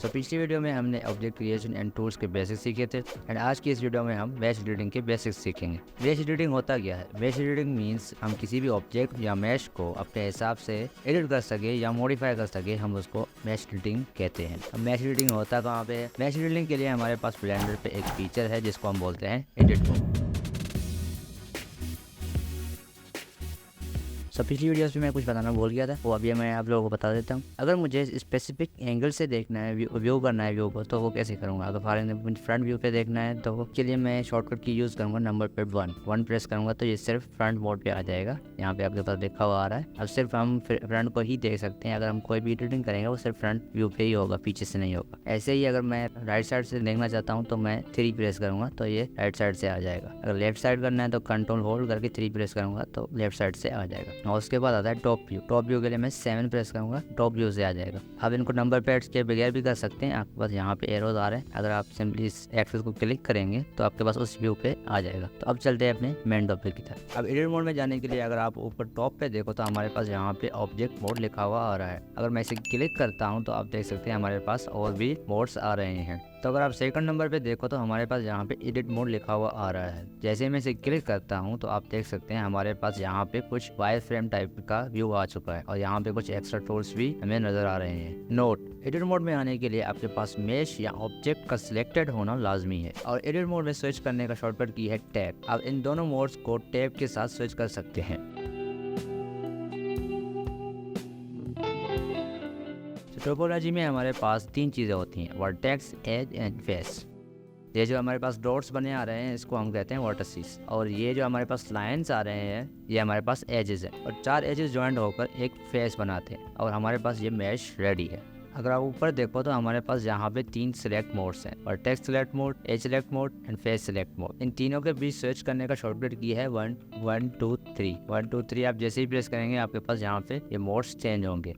तो पिछली वीडियो में हमने ऑब्जेक्ट क्रिएशन एंड टूल्स के बेसिक्स सीखे थे एंड आज की इस वीडियो में हम मैश एडिटिंग के बेसिक्स सीखेंगे। मैश एडिटिंग होता क्या है? मैश एडिटिंग मीन्स हम किसी भी ऑब्जेक्ट या मैश को अपने हिसाब से एडिट कर सके या मॉडिफाई कर सके, हम उसको मैश एडिटिंग कहते हैं। अब मैश एडिटिंग होता कहाँ पे है? मैश एडिटिंग के लिए हमारे पास ब्लेंडर पे एक फीचर है जिसको हम बोलते हैं एडिट मोड। सब पिछली वीडियोस में मैं कुछ बताना भूल गया था, वो अभी मैं आप लोगों को बता देता हूँ। अगर मुझे स्पेसिफिक एंगल से देखना है, व्यू करना है व्यू को, तो वो कैसे करूँगा? अगर फॉर एग्जाम्पल फ्रंट व्यू पे देखना है तो उसके लिए मैं शॉर्टकट की यूज़ करूँगा। नंबर पे वन प्रेस करूँगा तो ये सिर्फ फ्रंट मोड पे आ जाएगा। यहाँ पे आपके पास लिखा हुआ आ रहा है। अब सिर्फ हम फ्रंट को ही देख सकते हैं। अगर हम कोई भी एडिटिंग करेंगे वो सिर्फ फ्रंट व्यू पे ही होगा, पीछे से नहीं होगा। ऐसे ही अगर मैं राइट साइड से देखना चाहता हूँ तो मैं 3 प्रेस करूँगा तो ये राइट साइड से आ जाएगा। अगर लेफ्ट साइड करना है तो कंट्रोल होल्ड करके 3 प्रेस करूँगा तो लेफ्ट साइड से आ जाएगा। और उसके बाद आता है टॉप व्यू के लिए मैं 7 प्रेस करूंगा, टॉप व्यू से आ जाएगा। अब इनको नंबर पैड्स के बगैर भी कर सकते हैं। आपके पास यहाँ पे एरोज आ रहे हैं, अगर आप सिंपली इस एक्सेस को क्लिक करेंगे तो आपके पास उस व्यू पे आ जाएगा। तो अब चलते हैं अपने मेन टॉपिक की तरफ। अब एडिट मोड में जाने के लिए अगर आप ऊपर टॉप पे देखो तो हमारे पास यहाँ पे ऑब्जेक्ट मोड लिखा हुआ आ रहा है। अगर मैं इसे क्लिक करता हूँ तो आप देख सकते हैं हमारे पास और भी मोड्स आ रहे हैं। तो अगर आप सेकंड नंबर पे देखो तो हमारे पास यहाँ पे एडिट मोड लिखा हुआ आ रहा है। जैसे मैं इसे क्लिक करता हूँ तो आप देख सकते हैं हमारे पास यहाँ पे कुछ वायर फ्रेम टाइप का व्यू आ चुका है और यहाँ पे कुछ एक्स्ट्रा टूल्स भी हमें नजर आ रहे हैं। नोट, एडिट मोड में आने के लिए आपके पास मेश या ऑब्जेक्ट का सिलेक्टेड होना लाजमी है और एडिट मोड में स्विच करने का शॉर्टकट की है टैब। आप इन दोनों मोड्स को टैब के साथ स्विच कर सकते हैं। टोपोलॉजी में हमारे पास 3 चीज़ें होती हैं, वर्टेक्स, एज एंड फेस। ये जो हमारे पास डॉट्स बने आ रहे हैं इसको हम कहते हैं वर्टिसेस, और ये जो हमारे पास लाइंस आ रहे हैं ये हमारे पास एजेस है, और 4 एजेस ज्वाइंट होकर एक फेस बनाते हैं और हमारे पास ये मैश रेडी है। अगर आप ऊपर देखो तो हमारे पास यहाँ पे 3 सिलेक्ट मोड्स हैं, vertex select mode, edge select mode and face select mode. इन तीनों के बीच स्विच करने का शॉर्टकट की है 1 1 2 3। 1 2 3 आप जैसे ही प्रेस करेंगे आपके पास यहाँ पे ये मोड्स चेंज होंगे।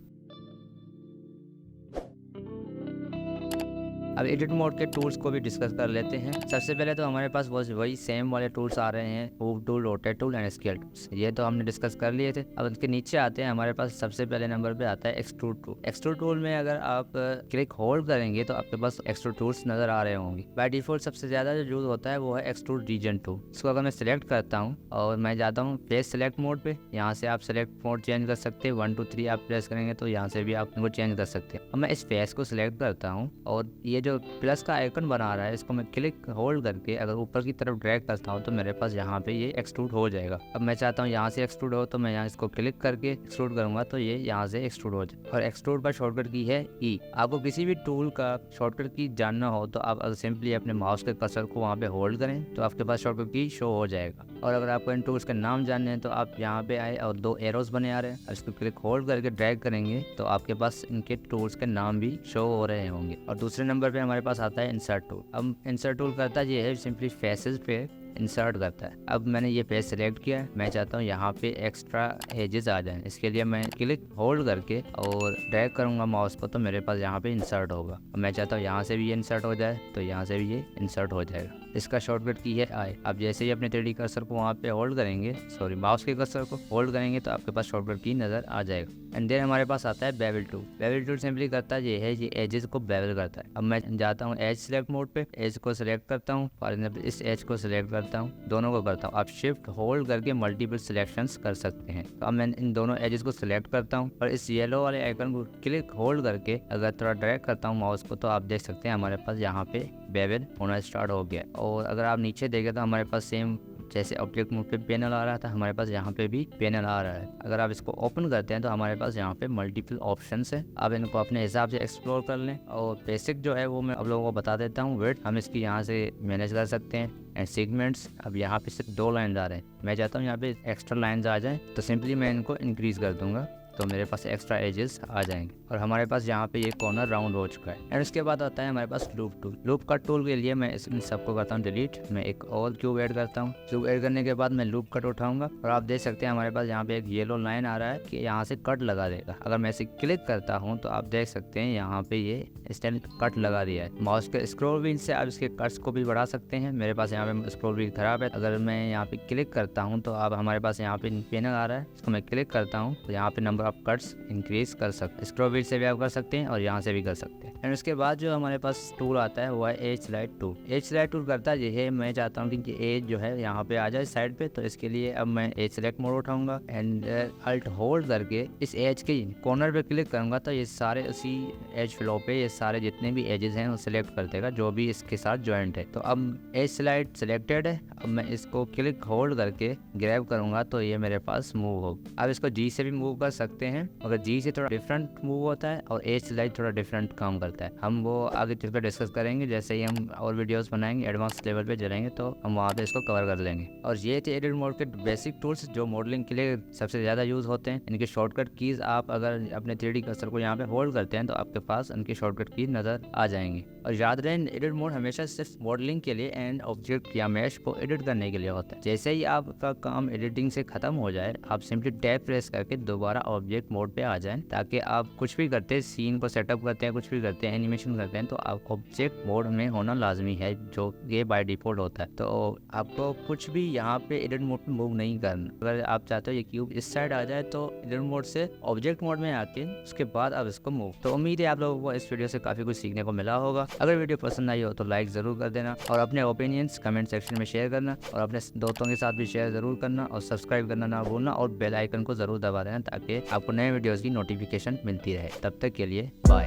अब एडिट मोड के टूल्स को भी डिस्कस कर लेते हैं। सबसे पहले तो हमारे पास वही सेम वाले टूल्स आ रहे हैं, move tool, rotate tool and scale tools. ये तो हमने डिस्कस कर लिए थे। अब इसके नीचे आते हैं, हमारे पास सबसे पहले नंबर पे आता है एक्सट्रूड टूल। एक्सट्रूड टूल में अगर आप क्लिक होल्ड करेंगे तो आपके पास एक्सट्रूड टूल्स नजर आ रहे होंगे। बाय डिफॉल्ट सबसे ज्यादा जो यूज होता है वो है एक्सट्रूड रीजन टूल। इसको अगर मैं सिलेक्ट करता हूँ और मैं जाता हूँ फेस सिलेक्ट मोड पे, यहाँ से आप सिलेक्ट मोड चेंज कर सकते हैं। 1 2 3 आप प्रेस करेंगे तो यहाँ से भी आप इनको चेंज कर सकते हैं। अब मैं इस फेस को सिलेक्ट करता हूँ और ये जो प्लस का आइकन बना रहा है इसको मैं क्लिक होल्ड करके अगर ऊपर की तरफ ड्रैग करता हूँ तो मेरे पास यहाँ पे ये एक्सट्रूड हो जाएगा। अब मैं चाहता हूँ यहाँ से एक्सट्रूड हो तो मैं यहाँ इसको क्लिक करके एक्सट्रूड करूंगा तो ये यहाँ से एक्सट्रूड हो जाए। और एक्सट्रूड का शॉर्टकट की है ई। आपको किसी भी टूल का शॉर्टकट की जानना हो तो आप अगर सिंपली अपने माउस के कर्सर को वहाँ पे होल्ड करें तो आपके पास शॉर्टकट की शो हो जाएगा। और अगर आपको इन टूल्स के नाम जानने हैं तो आप यहाँ पे आए और 2 एरोस बने आ रहे हैं, इसको क्लिक होल्ड करके ड्रैग करेंगे तो आपके पास इनके टूल्स के नाम भी शो हो रहे होंगे। और दूसरे नंबर पे हमारे पास आता है इंसर्ट टूल। अब इंसर्ट टूल करता ये है सिंपली फेसेस पे इंसर्ट करता है। अब मैंने ये फेस सिलेक्ट किया है, मैं चाहता हूँ यहाँ पे एक्स्ट्रा एजेस आ जाएं। इसके लिए मैं क्लिक होल्ड करके और ड्रैग करूँगा माउस को तो मेरे पास यहाँ पे इंसर्ट होगा। अब मैं चाहता हूँ यहाँ से भी ये इंसर्ट हो जाए तो यहाँ से भी ये इंसर्ट हो जाएगा। इसका शॉर्टकट की है आई। अब जैसे ही अपने 3D कर्सर को वहाँ पे होल्ड करेंगे, सॉरी माउस के कर्सर को होल्ड करेंगे तो आपके पास शॉर्टकट की नज़र आ जाएगा। एंड देन हमारे पास आता है bevel tool. Bevel tool simply करता है ये एजेस को बेवल करता है। अब मैं जाता हूँ एज सिलेक्ट मोड पे, एज को सिलेक्ट करता हूँ, फॉर एग्जाम्पल इस एज को सिलेक्ट करता हूँ, दोनों को करता हूँ। आप शिफ्ट होल्ड करके मल्टीपल सिलेक्शंस कर सकते हैं। तो अब मैं इन दोनों एजेस को सिलेक्ट करता हूँ और इस येलो वाले आइकन को क्लिक होल्ड करके अगर थोड़ा ड्रैग करता हूँ माउस को तो आप देख सकते हैं हमारे पास यहाँ पे बेवल होना स्टार्ट हो गया। और अगर आप नीचे देखें तो हमारे पास सेम जैसे ऑब्जेक्ट मोड पे पैनल आ रहा था हमारे पास यहाँ पे भी पैनल आ रहा है। अगर आप इसको ओपन करते हैं तो हमारे पास यहाँ पे मल्टीपल ऑप्शंस है। आप इनको अपने हिसाब से एक्सप्लोर कर लें। और बेसिक जो है वो मैं आप लोगों को बता देता हूँ। विड्थ हम इसकी यहाँ से मैनेज कर सकते हैं एंड सेगमेंट्स। अब यहाँ पे सिर्फ 2 लाइन आ रहे हैं, मैं चाहता हूँ यहाँ पे एक्स्ट्रा लाइन्स आ जाएं तो सिंपली मैं इनको इंक्रीज कर दूंगा तो मेरे पास एक्स्ट्रा एजेस आ जाएंगे और हमारे पास यहाँ पे ये कॉर्नर राउंड हो चुका है। एंड उसके बाद आता है हमारे पास loop tool. Loop cut tool के लिए मैं इन सबको करता हूँ डिलीट। मैं एक और क्यूब ऐड करता हूँ। क्यूब ऐड करने के बाद मैं लूप कट उठाऊंगा और आप देख सकते हैं हमारे पास यहाँ पे एक येलो लाइन आ रहा है कि यहाँ से कट लगा देगा। अगर मैं इसे क्लिक करता हूँ तो आप देख सकते हैं यहाँ पे ये स्टैंड कट लगा दिया है। माउस के स्क्रॉल व्हील से आप इसके कट्स को भी बढ़ा सकते हैं। मेरे पास यहाँ पे स्क्रॉल व्हील खराब है। अगर मैं यहाँ पे क्लिक करता हूँ तो अब हमारे पास यहाँ पे पैनल आ रहा है, इसको मैं क्लिक करता हूँ तो यहाँ पे number number of cuts increase कर सकते हैं। स्क्रॉल व्हील से भी आप कर सकते हैं और यहाँ से भी कर सकते हैं। एंड उसके बाद जो हमारे पास टूल आता है वो है edge slide tool. Edge slide tool करता है ये है, मैं चाहता हूँ कि एज जो है यहाँ पे आ जाए साइड पे, तो इसके लिए अब मैं एज सेलेक्ट मोड उठाऊंगा एंड अल्ट होल्ड करके इस एज के कॉर्नर पे क्लिक करूंगा तो ये सारे उसी एज फ्लो पे ये सारे जितने भी एजेस हैं वो सिलेक्ट कर देगा जो भी इसके साथ ज्वाइंट है। तो अब एज स्लाइड सिलेक्टेड है, अब मैं इसको क्लिक होल्ड करके ग्रैब करूंगा तो ये मेरे पास मूव होगा। अब इसको जी से भी मूव कर सकते हैं, मगर जी से थोड़ा डिफरेंट मूव होता है और एज स्लाइड थोड़ा डिफरेंट काम करता है। हम वो आगे चलकर डिस्कस करेंगे, जैसे ही हम और वीडियोस बनाएंगे एडवांस लेवल पे चलेंगे तो हम वहाँ पे इसको कवर कर लेंगे। और ये थे एडिट मोड के बेसिक टूल्स जो मॉडलिंग के लिए सबसे ज़्यादा यूज़ होते हैं। इनके शॉर्टकट कीज़ आप अगर अपने 3D कर्सर को यहाँ पे होल्ड करते हैं तो आपके पास इनके शॉर्टकट कीज नज़र आ जाएंगे। और याद रहे एडिट मोड हमेशा सिर्फ मॉडलिंग के लिए एंड ऑब्जेक्ट या मैश को एडिट करने के लिए होता है। जैसे ही आपका काम एडिटिंग से खत्म हो जाए आप सिंपली टैब प्रेस करके दोबारा ऑब्जेक्ट मोड पे आ जाएं, ताकि आप कुछ भी करते हैं, सीन को सेटअप करते हैं, कुछ भी करते हैं, एनिमेशन करते हैं, तो आप ऑब्जेक्ट मोड में होना लाजमी है, जो ये बाय डिफॉल्ट होता है। तो आपको कुछ भी यहाँ पे एडिट मोड में मूव नहीं करना। अगर आप चाहते हो ये क्यूब इस साइड आ जाए तो एडिट मोड से ऑब्जेक्ट मोड में आके उसके बाद आप इसको मूव। तो उम्मीद है आप लोगों को इस वीडियो से काफ़ी कुछ सीखने को मिला होगा। अगर वीडियो पसंद आई हो तो लाइक ज़रूर कर देना और अपने ओपिनियंस कमेंट सेक्शन में शेयर करना और अपने दोस्तों के साथ भी शेयर ज़रूर करना और सब्सक्राइब करना ना भूलना और बेल आइकन को ज़रूर दबा देना ताकि आपको नए वीडियोज़ की नोटिफिकेशन मिलती रहे। तब तक के लिए बाय।